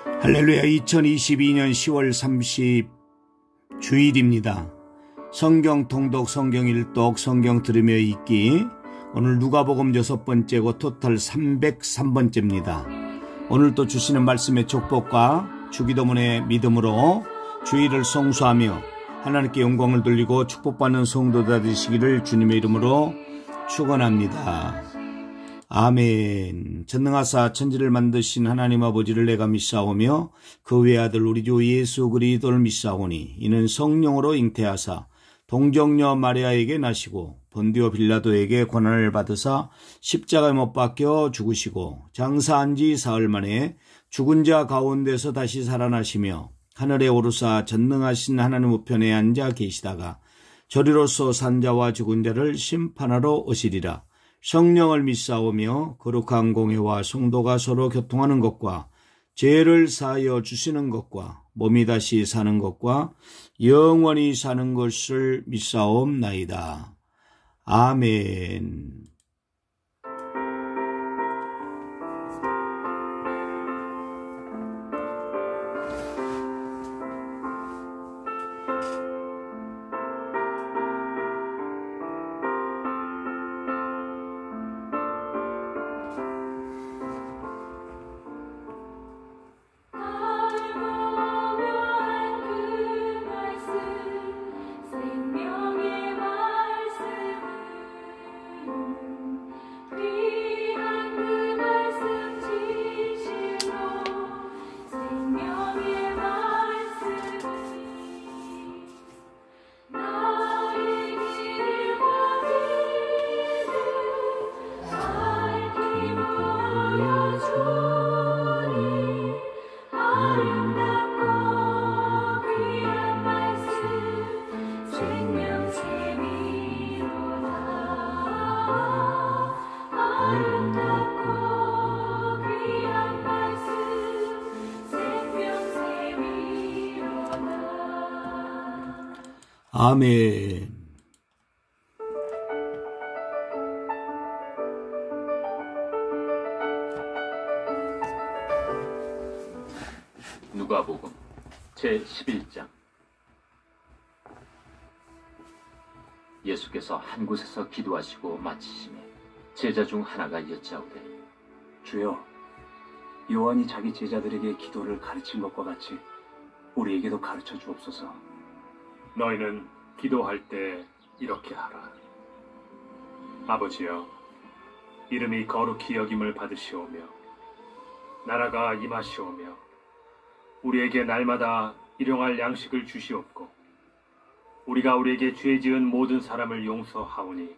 할렐루야. 2022년 10월 30 주일입니다. 성경 통독, 성경 일독, 성경 들으며 읽기. 오늘 누가복음 6번째고 토탈 303번째입니다. 오늘 또 주시는 말씀의 축복과 주기도문의 믿음으로 주일을 성수하며 하나님께 영광을 돌리고 축복받는 성도다 되시기를 주님의 이름으로 축원합니다. 아멘. 전능하사 천지를 만드신 하나님 아버지를 내가 믿사오며 그 외아들 우리 주 예수 그리스도를 믿사오니 이는 성령으로 잉태하사 동정녀 마리아에게 나시고 본디오 빌라도에게 고난을 받으사 십자가에 못 박혀 죽으시고 장사한 지 사흘 만에 죽은 자 가운데서 다시 살아나시며 하늘에 오르사 전능하신 하나님 우편에 앉아 계시다가 저리로서 산 자와 죽은 자를 심판하러 오시리라. 성령을 믿사오며 거룩한 공회와 성도가 서로 교통하는 것과 죄를 사하여 주시는 것과 몸이 다시 사는 것과 영원히 사는 것을 믿사옵나이다. 아멘. 아멘. 누가복음 제11장. 예수께서 한 곳에서 기도하시고 마치시매 제자 중 하나가 여짜오되, 주여, 요한이 자기 제자들에게 기도를 가르친 것과 같이 우리에게도 가르쳐 주옵소서. 너희는 기도할 때 이렇게 하라. 아버지여, 이름이 거룩히 여김을 받으시오며 나라가 임하시오며 우리에게 날마다 일용할 양식을 주시옵고 우리가 우리에게 죄 지은 모든 사람을 용서하오니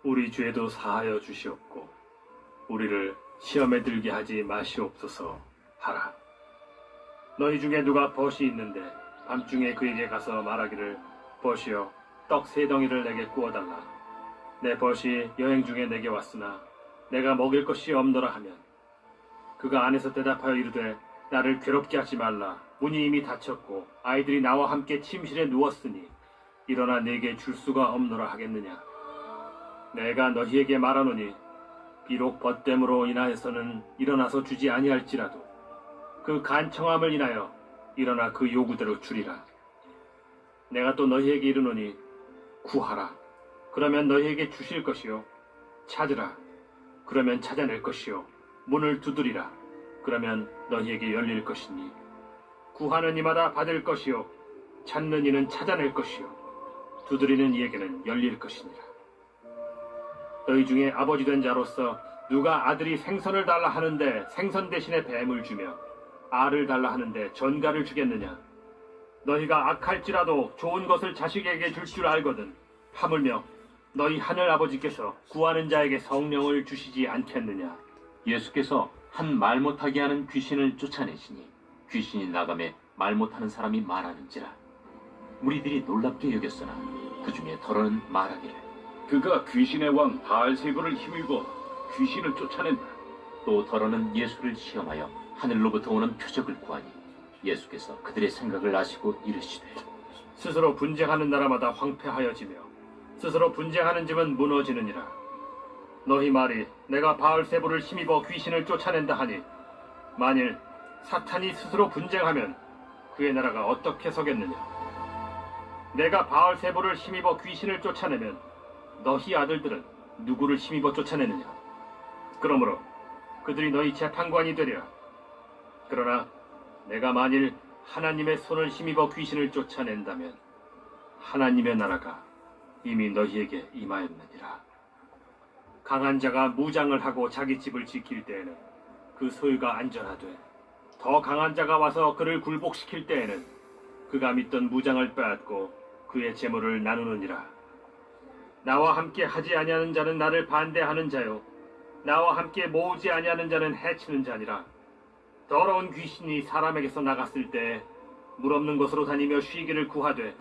우리 죄도 사하여 주시옵고 우리를 시험에 들게 하지 마시옵소서 하라. 너희 중에 누가 벗이 있는데 밤중에 그에게 가서 말하기를, 벗이여, 떡 3덩이를 내게 구워달라. 내 벗이 여행 중에 내게 왔으나 내가 먹일 것이 없노라 하면 그가 안에서 대답하여 이르되, 나를 괴롭게 하지 말라. 문이 이미 닫혔고 아이들이 나와 함께 침실에 누웠으니 일어나 내게 줄 수가 없노라 하겠느냐. 내가 너희에게 말하노니 비록 벗됨으로 인하여서는 일어나서 주지 아니할지라도 그 간청함을 인하여 일어나 그 요구대로 주리라. 내가 또 너희에게 이르노니 구하라. 그러면 너희에게 주실 것이요. 찾으라. 그러면 찾아낼 것이요. 문을 두드리라. 그러면 너희에게 열릴 것이니 구하는 이마다 받을 것이요. 찾는 이는 찾아낼 것이요. 두드리는 이에게는 열릴 것이니라. 너희 중에 아버지 된 자로서 누가 아들이 생선을 달라 하는데 생선 대신에 뱀을 주며 알을 달라 하는데 전갈을 주겠느냐. 너희가 악할지라도 좋은 것을 자식에게 줄 줄 알거든 하물며 너희 하늘 아버지께서 구하는 자에게 성령을 주시지 않겠느냐. 예수께서 한 말 못하게 하는 귀신을 쫓아내시니 귀신이 나가매 말 못하는 사람이 말하는지라. 무리들이 놀랍게 여겼으나 그 중에 더러는 말하기를, 그가 귀신의 왕 바알세불을 힘입어 귀신을 쫓아낸다. 또 더러는 예수를 시험하여 하늘로부터 오는 표적을 구하니 예수께서 그들의 생각을 아시고 이르시되, 스스로 분쟁하는 나라마다 황폐하여지며 스스로 분쟁하는 집은 무너지느니라. 너희 말이 내가 바알세불을 힘입어 귀신을 쫓아낸다 하니 만일 사탄이 스스로 분쟁하면 그의 나라가 어떻게 서겠느냐? 내가 바알세불을 힘입어 귀신을 쫓아내면 너희 아들들은 누구를 힘입어 쫓아내느냐? 그러므로 그들이 너희 재판관이 되리라. 그러나 내가 만일 하나님의 손을 힘입어 귀신을 쫓아낸다면 하나님의 나라가 이미 너희에게 임하였느니라. 강한 자가 무장을 하고 자기 집을 지킬 때에는 그 소유가 안전하되, 더 강한 자가 와서 그를 굴복시킬 때에는 그가 믿던 무장을 빼앗고 그의 재물을 나누느니라. 나와 함께 하지 아니하는 자는 나를 반대하는 자요, 나와 함께 모으지 아니하는 자는 해치는 자니라. 더러운 귀신이 사람에게서 나갔을 때 물 없는 곳으로 다니며 쉬기를 구하되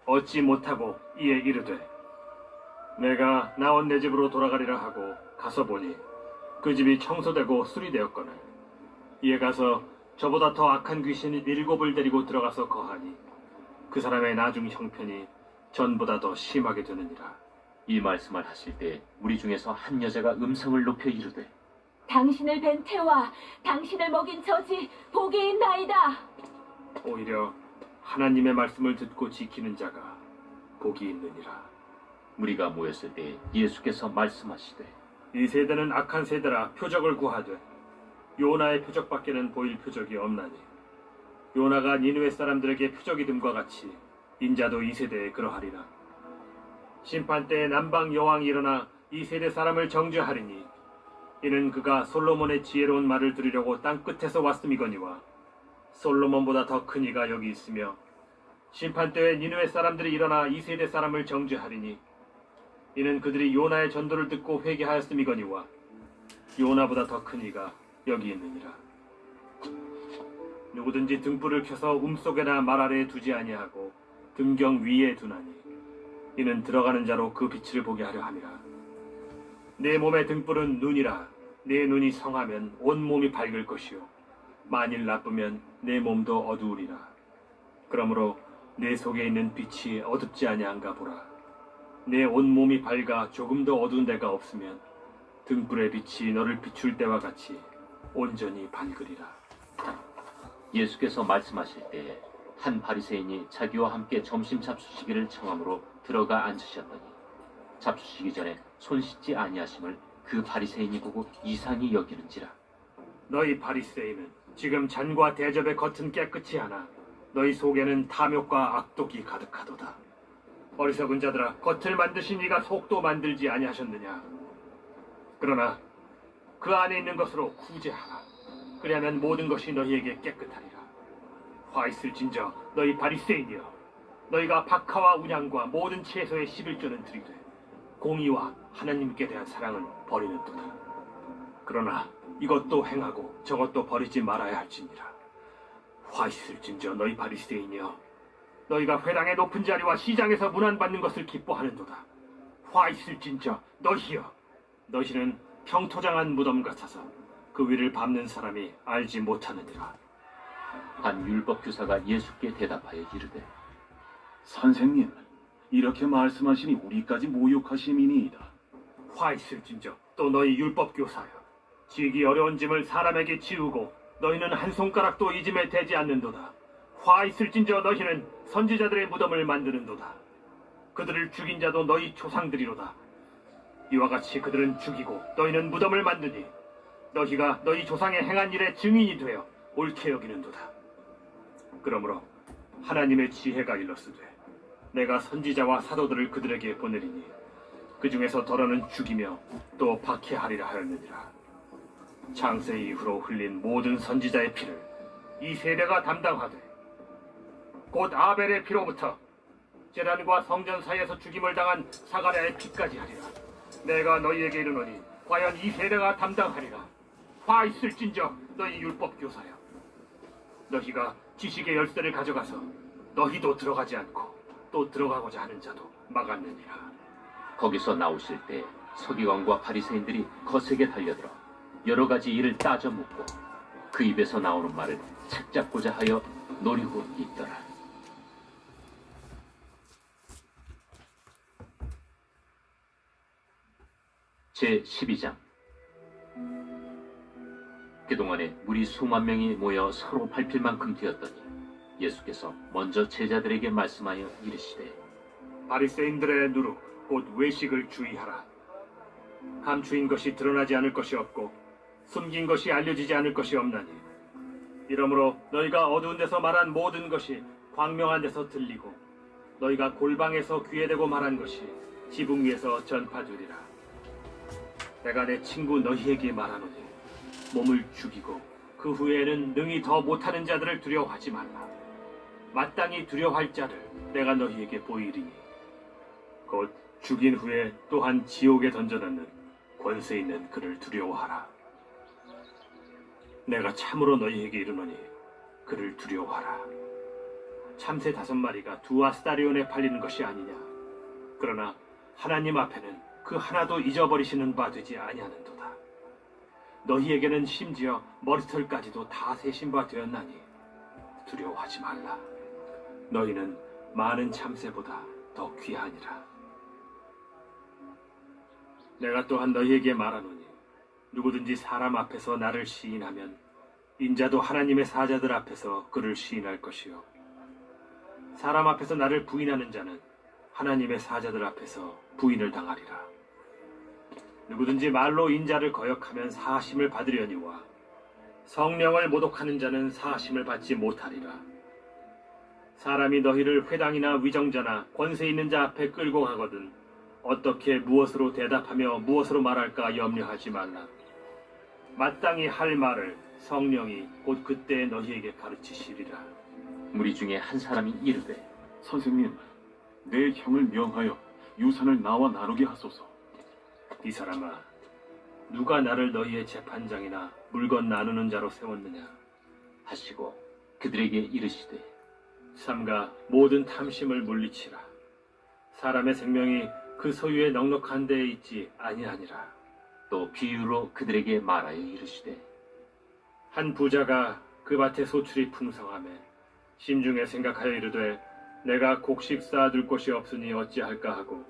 얻지 못하고 이에 이르되, 내가 나온 내 집으로 돌아가리라 하고 가서 보니 그 집이 청소되고 수리되었거늘 이에 가서 저보다 더 악한 귀신이 7을 데리고 들어가서 거하니 그 사람의 나중 형편이 전보다 더 심하게 되느니라. 이 말씀을 하실 때 우리 중에서 한 여자가 음성을 높여 이르되, 당신을 뵌 태와 당신을 먹인 저지 복이 있나이다. 오히려 하나님의 말씀을 듣고 지키는 자가 복이 있느니라. 우리가 모였을 때 예수께서 말씀하시되, 이 세대는 악한 세대라 표적을 구하되 요나의 표적밖에는 보일 표적이 없나니, 요나가 니느웨 사람들에게 표적이 됨과 같이 인자도 이 세대에 그러하리라. 심판 때에 남방 여왕이 일어나 이 세대 사람을 정죄하리니, 이는 그가 솔로몬의 지혜로운 말을 들으려고 땅 끝에서 왔음이거니와 솔로몬보다 더 큰 이가 여기 있으며, 심판 때에 니느웨 사람들이 일어나 이 세대 사람을 정죄하리니, 이는 그들이 요나의 전도를 듣고 회개하였음이거니와 요나보다 더 큰 이가 여기 있느니라. 누구든지 등불을 켜서 움속에나 말 아래에 두지 아니하고 등경 위에 두나니, 이는 들어가는 자로 그 빛을 보게 하려 함이라. 내 몸의 등불은 눈이라. 내 눈이 성하면 온 몸이 밝을 것이요, 만일 나쁘면 내 몸도 어두우리라. 그러므로 내 속에 있는 빛이 어둡지 아니한가 보라. 내 온 몸이 밝아 조금도 어두운 데가 없으면 등불의 빛이 너를 비출 때와 같이 온전히 밝으리라. 예수께서 말씀하실 때 한 바리새인이 자기와 함께 점심 잡수시기를 청함으로 들어가 앉으셨더니, 잡수시기 전에 손 씻지 아니하심을 그 바리새인이 보고 이상히 여기는지라. 너희 바리새인은 지금 잔과 대접의 겉은 깨끗이 하나 너희 속에는 탐욕과 악독이 가득하도다. 어리석은 자들아, 겉을 만드신 이가 속도 만들지 아니하셨느냐? 그러나 그 안에 있는 것으로 구제하라. 그리하면 모든 것이 너희에게 깨끗하리라. 화 있을진저 너희 바리새인이여, 너희가 박하와 운양과 모든 채소의 11조는 드리되 공의와 하나님께 대한 사랑은 버리는도다. 그러나 이것도 행하고 저것도 버리지 말아야 할지니라. 화 있을진저 너희 바리새인이여, 너희가 회당의 높은 자리와 시장에서 문안받는 것을 기뻐하는도다. 화 있을진저 너희여, 너희는 평토장한 무덤 같아서 그 위를 밟는 사람이 알지 못하느니라. 한 율법교사가 예수께 대답하여 이르되, 선생님, 이렇게 말씀하시니 우리까지 모욕하심이니이다. 화 있을진저 또 너희 율법교사여, 지기 어려운 짐을 사람에게 지우고 너희는 한 손가락도 이 짐에 대지 않는도다. 화 있을진저 너희는 선지자들의 무덤을 만드는도다. 그들을 죽인 자도 너희 조상들이로다. 이와 같이 그들은 죽이고 너희는 무덤을 만드니, 너희가 너희 조상의 행한 일의 증인이 되어 옳게 여기는도다. 그러므로 하나님의 지혜가 일렀으되, 내가 선지자와 사도들을 그들에게 보내리니 그 중에서 더러는 죽이며 또 박해하리라 하였느니라. 창세 이후로 흘린 모든 선지자의 피를 이 세대가 담당하되, 곧 아벨의 피로부터 제단과 성전 사이에서 죽임을 당한 사가랴의 피까지 하리라. 내가 너희에게 이르노니 과연 이 세대가 담당하리라. 화 있을진저 너희 율법교사여, 너희가 지식의 열쇠를 가져가서 너희도 들어가지 않고 또 들어가고자 하는 자도 막았느니라. 거기서 나오실 때 서기관과 바리새인들이 거세게 달려들어 여러 가지 일을 따져 묻고 그 입에서 나오는 말을 책잡고자 하여 노리고 있더라. 제 12장. 그동안에 무리 수만 명이 모여 서로 밟힐 만큼 되었더니 예수께서 먼저 제자들에게 말씀하여 이르시되 바리새인들의 누룩 곧 외식을 주의하라. 감추인 것이 드러나지 않을 것이 없고 숨긴 것이 알려지지 않을 것이 없나니 이러므로 너희가 어두운 데서 말한 모든 것이 광명한 데서 들리고 너희가 골방에서 귀에 대고 말한 것이 지붕 위에서 전파되리라. 내가 내 친구 너희에게 말하노니 몸을 죽이고 그 후에는 능히 더 못하는 자들을 두려워하지 말라. 마땅히 두려워할 자를 내가 너희에게 보이리니 곧 죽인 후에 또한 지옥에 던져넣는 권세 있는 그를 두려워하라. 내가 참으로 너희에게 이르노니 그를 두려워하라. 참새 5마리가 2아스타리온에 팔리는 것이 아니냐. 그러나 하나님 앞에는 그 하나도 잊어버리시는 바 되지 아니하는도다. 너희에게는 심지어 머리털까지도 다 세신 바 되었나니 두려워하지 말라. 너희는 많은 참새보다 더 귀하니라. 내가 또한 너희에게 말하노니 누구든지 사람 앞에서 나를 시인하면 인자도 하나님의 사자들 앞에서 그를 시인할 것이요 사람 앞에서 나를 부인하는 자는 하나님의 사자들 앞에서 부인을 당하리라. 누구든지 말로 인자를 거역하면 사하심을 받으려니와 성령을 모독하는 자는 사하심을 받지 못하리라. 사람이 너희를 회당이나 위정자나 권세 있는 자 앞에 끌고 가거든 어떻게 무엇으로 대답하며 무엇으로 말할까 염려하지 말라. 마땅히 할 말을 성령이 곧 그때 너희에게 가르치시리라. 무리 중에 한 사람이 이르되 선생님, 내 형을 명하여 유산을 나와 나누게 하소서. 이 사람아, 누가 나를 너희의 재판장이나 물건 나누는 자로 세웠느냐 하시고 그들에게 이르시되 삼가 모든 탐심을 물리치라. 사람의 생명이 그 소유의 넉넉한 데에 있지 아니하니라. 또 비유로 그들에게 말하여 이르시되 한 부자가 그 밭에 소출이 풍성하매 심중에 생각하여 이르되 내가 곡식 쌓아둘 곳이 없으니 어찌할까 하고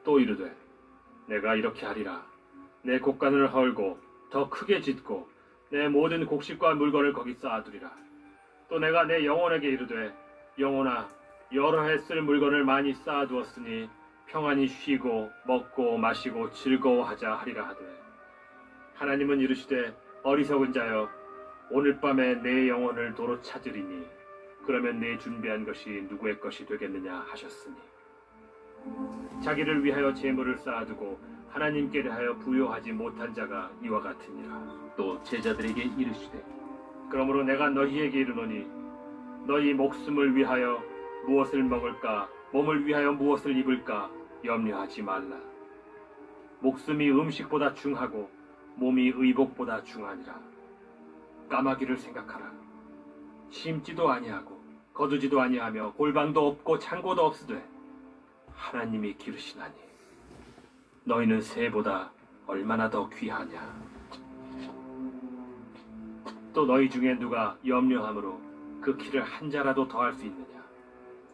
또 이르되 내가 이렇게 하리라. 내 곡간을 헐고 더 크게 짓고 내 모든 곡식과 물건을 거기 쌓아두리라. 또 내가 내 영혼에게 이르되 영혼아, 여러 해 쓸 물건을 많이 쌓아두었으니 평안히 쉬고 먹고 마시고 즐거워하자 하리라 하되 하나님은 이르시되 어리석은 자여, 오늘 밤에 내 영혼을 도로 찾으리니 그러면 내 준비한 것이 누구의 것이 되겠느냐 하셨으니 자기를 위하여 재물을 쌓아두고 하나님께 대하여 부요하지 못한 자가 이와 같으니라. 또 제자들에게 이르시되 그러므로 내가 너희에게 이르노니 너희 목숨을 위하여 무엇을 먹을까 몸을 위하여 무엇을 입을까 염려하지 말라. 목숨이 음식보다 중하고 몸이 의복보다 중하니라. 까마귀를 생각하라. 심지도 아니하고 거두지도 아니하며 골방도 없고 창고도 없으되 하나님이 기르시나니 너희는 새보다 얼마나 더 귀하냐. 또 너희 중에 누가 염려함으로 그 키를 한 자라도 더할 수 있느냐.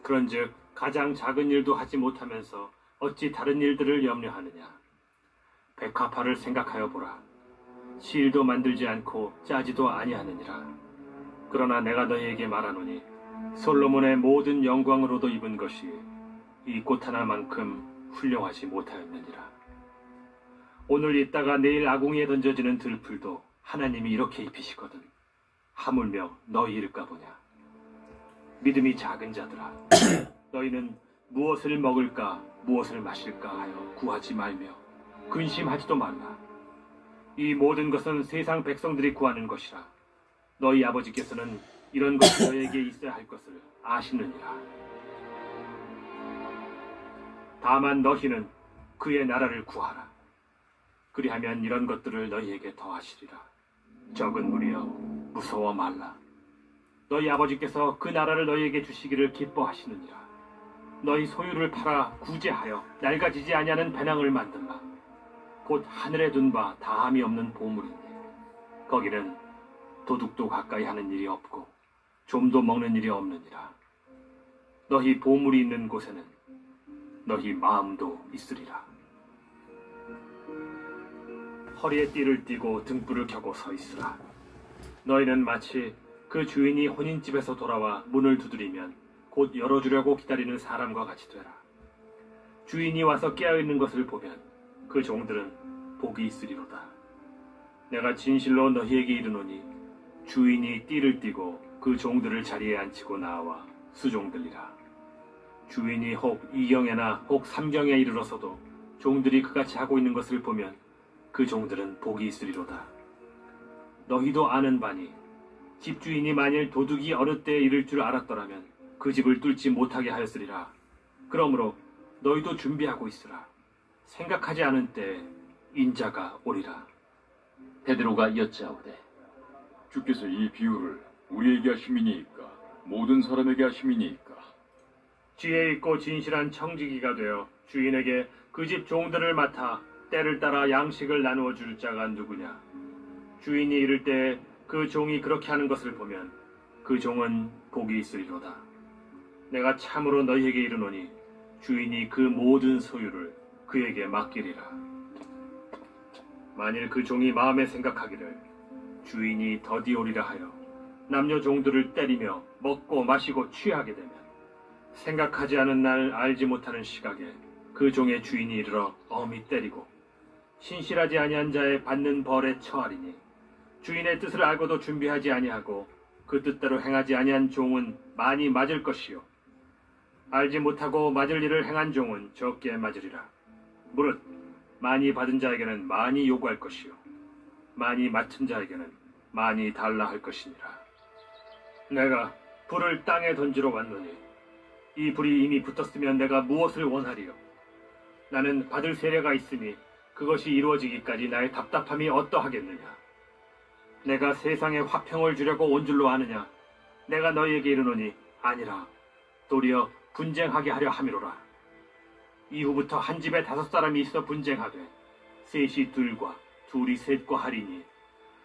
그런즉 가장 작은 일도 하지 못하면서 어찌 다른 일들을 염려하느냐. 백합화를 생각하여 보라. 실도 만들지 않고 짜지도 아니하느니라. 그러나 내가 너희에게 말하노니 솔로몬의 모든 영광으로도 입은 것이 이 꽃 하나만큼 훌륭하지 못하였느니라. 오늘 있다가 내일 아궁이에 던져지는 들풀도 하나님이 이렇게 입히시거든 하물며 너희 일까 보냐. 믿음이 작은 자들아, 너희는 무엇을 먹을까 무엇을 마실까 하여 구하지 말며 근심하지도 말라. 이 모든 것은 세상 백성들이 구하는 것이라. 너희 아버지께서는 이런 것이 너희에게 있어야 할 것을 아시느니라. 다만 너희는 그의 나라를 구하라. 그리하면 이런 것들을 너희에게 더하시리라. 적은 무리여, 무서워 말라. 너희 아버지께서 그 나라를 너희에게 주시기를 기뻐하시느니라. 너희 소유를 팔아 구제하여 낡아지지 아니하는 배낭을 만들라. 곧 하늘에 둔 바 다함이 없는 보물이니 거기는 도둑도 가까이 하는 일이 없고 좀도 먹는 일이 없느니라. 너희 보물이 있는 곳에는 너희 마음도 있으리라. 허리에 띠를 띠고 등불을 켜고 서 있으라. 너희는 마치 그 주인이 혼인집에서 돌아와 문을 두드리면 곧 열어주려고 기다리는 사람과 같이 되라. 주인이 와서 깨어있는 것을 보면 그 종들은 복이 있으리로다. 내가 진실로 너희에게 이르노니 주인이 띠를 띠고 그 종들을 자리에 앉히고 나와 수종들리라. 주인이 혹 2경에나 혹 3경에 이르러서도 종들이 그같이 하고 있는 것을 보면 그 종들은 복이 있으리로다. 너희도 아는 바니 집주인이 만일 도둑이 어느 때에 이를 줄 알았더라면 그 집을 뚫지 못하게 하였으리라. 그러므로 너희도 준비하고 있으라. 생각하지 않은 때에 인자가 오리라. 베드로가 여짜오되 주께서 이 비유를 우리에게 하심이니이까 모든 사람에게 하심이니이까. 지혜 있고 진실한 청지기가 되어 주인에게 그 집 종들을 맡아 때를 따라 양식을 나누어 줄 자가 누구냐. 주인이 이를 때 그 종이 그렇게 하는 것을 보면 그 종은 복이 있으리로다. 내가 참으로 너희에게 이르노니 주인이 그 모든 소유를 그에게 맡기리라. 만일 그 종이 마음에 생각하기를 주인이 더디 오리라 하여 남녀 종들을 때리며 먹고 마시고 취하게 되면 생각하지 않은 날 알지 못하는 시각에 그 종의 주인이 이르러 엄히 때리고 신실하지 아니한 자의 받는 벌에 처하리니 주인의 뜻을 알고도 준비하지 아니하고 그 뜻대로 행하지 아니한 종은 많이 맞을 것이요 알지 못하고 맞을 일을 행한 종은 적게 맞으리라. 무릇 많이 받은 자에게는 많이 요구할 것이요 많이 맡은 자에게는 많이 달라 할 것이니라. 내가 불을 땅에 던지러 왔노니 이 불이 이미 붙었으면 내가 무엇을 원하리요. 나는 받을 세례가 있으니 그것이 이루어지기까지 나의 답답함이 어떠하겠느냐. 내가 세상에 화평을 주려고 온 줄로 아느냐. 내가 너희에게 이르노니 아니라 도리어 분쟁하게 하려 함이로라. 이후부터 한 집에 5사람이 있어 분쟁하되 셋이 둘과 둘이 셋과 하리니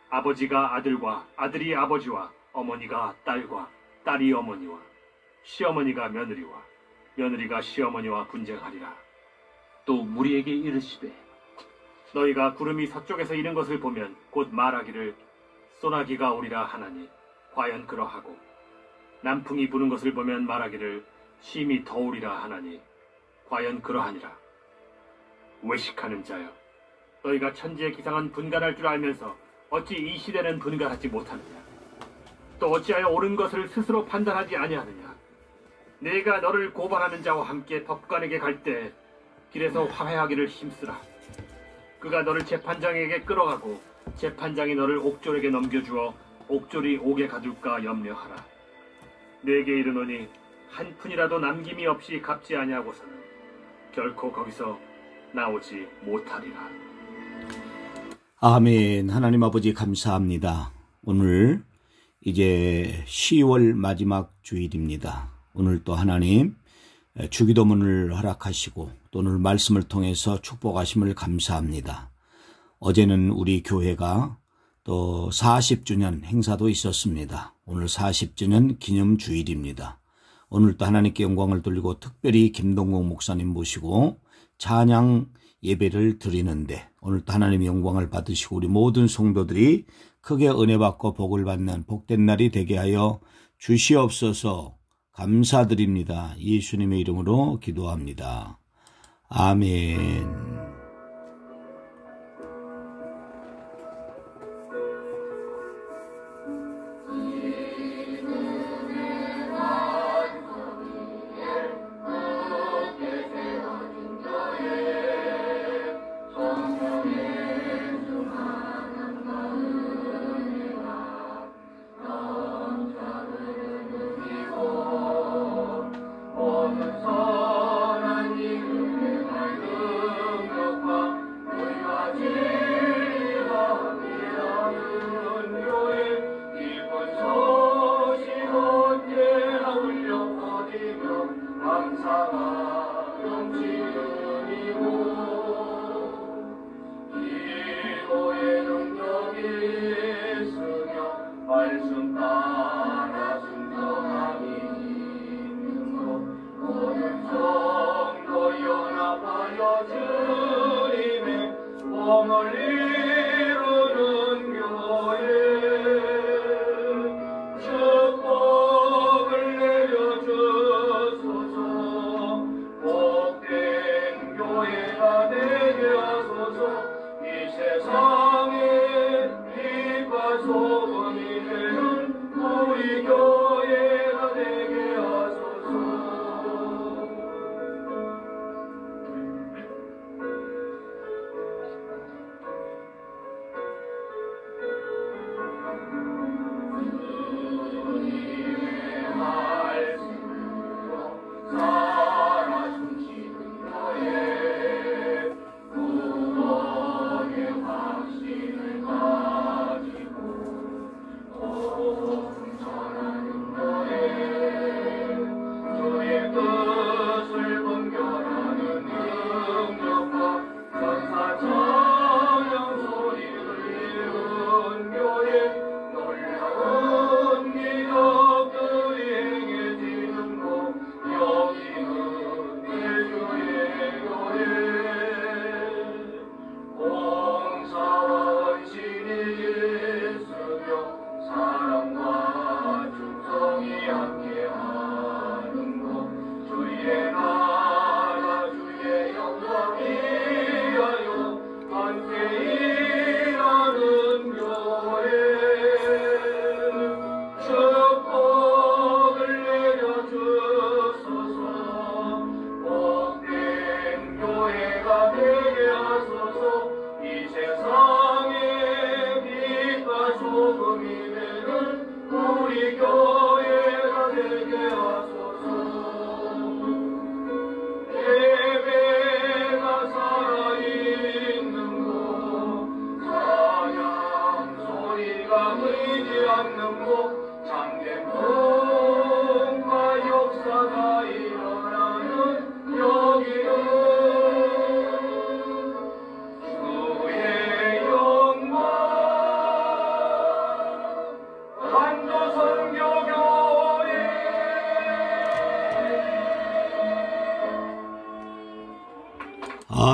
아버지가 아들과 아들이 아버지와 어머니가 딸과 딸이 어머니와 시어머니가 며느리와 며느리가 시어머니와 분쟁하리라. 또 무리에게 이르시되 너희가 구름이 서쪽에서 이른 것을 보면 곧 말하기를 소나기가 오리라 하나니 과연 그러하고 남풍이 부는 것을 보면 말하기를 심히 더우리라 하나니 과연 그러하니라. 외식하는 자여, 너희가 천지의 기상은 분간할 줄 알면서 어찌 이 시대는 분간하지 못하느냐. 또 어찌하여 옳은 것을 스스로 판단하지 아니하느냐. 내가 너를 고발하는 자와 함께 법관에게 갈 때 길에서 화해하기를 힘쓰라. 그가 너를 재판장에게 끌어가고 재판장이 너를 옥졸에게 넘겨주어 옥졸이 옥에 가둘까 염려하라. 내게 이르노니 한 푼이라도 남김이 없이 갚지 아니하고서는 결코 거기서 나오지 못하리라. 아멘. 하나님 아버지 감사합니다. 오늘 이제 10월 마지막 주일입니다. 오늘 또 하나님 주기도문을 허락하시고 또 오늘 말씀을 통해서 축복하심을 감사합니다. 어제는 우리 교회가 또 40주년 행사도 있었습니다. 오늘 40주년 기념 주일입니다. 오늘 또 하나님께 영광을 돌리고 특별히 김동국 목사님 모시고 찬양 예배를 드리는데 오늘 또 하나님의 영광을 받으시고 우리 모든 성도들이 크게 은혜 받고 복을 받는 복된 날이 되게 하여 주시옵소서. 감사드립니다. 예수님의 이름으로 기도합니다. 아멘. 선한 이름을 밝은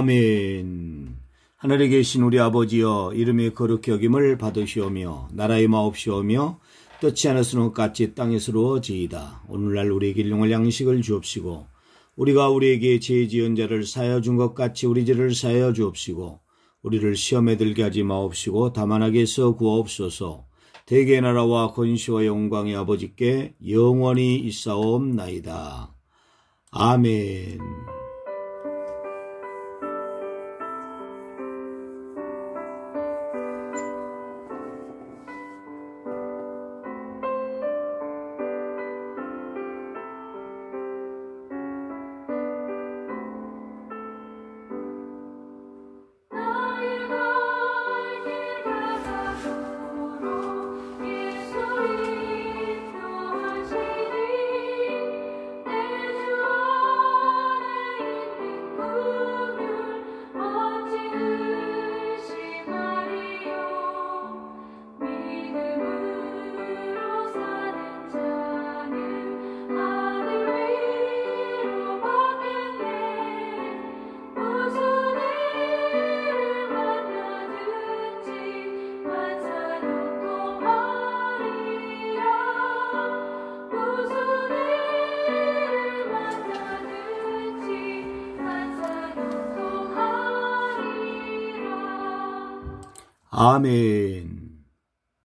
아멘. 하늘에 계신 우리 아버지여, 이름이 거룩히 여김을 받으시오며 나라의 마옵시오며 뜻이 하늘에서는 같이 땅에서 이루어지이다. 오늘날 우리에게 일용할 양식을 주옵시고 우리가 우리에게 죄 지은 자를 사하여 준 것 같이 우리 죄를 사하여 주옵시고 우리를 시험에 들게 하지 마옵시고 다만 악에서 구하옵소서. 대개의 나라와 권시와 영광의 아버지께 영원히 있사옵나이다. 아멘. 아멘.